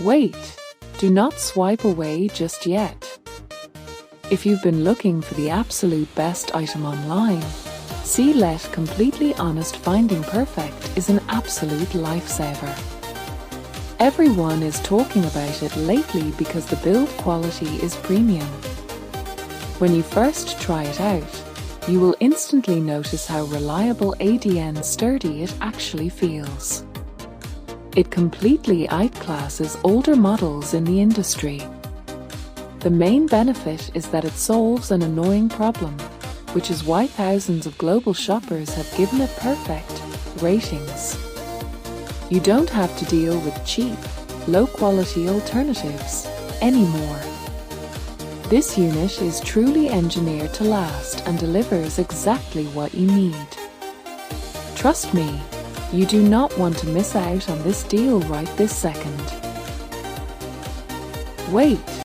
Wait, do not swipe away just yet. If you've been looking for the absolute best item online, Let Completely Honest Finding Perfect is an absolute lifesaver. Everyone is talking about it lately because the build quality is premium. When you first try it out, you will instantly notice how reliable and sturdy it actually feels. It completely outclasses older models in the industry. The main benefit is that it solves an annoying problem, which is why thousands of global shoppers have given it perfect ratings. You don't have to deal with cheap, low-quality alternatives anymore. This unit is truly engineered to last and delivers exactly what you need. Trust me, you do not want to miss out on this deal right this second. Wait.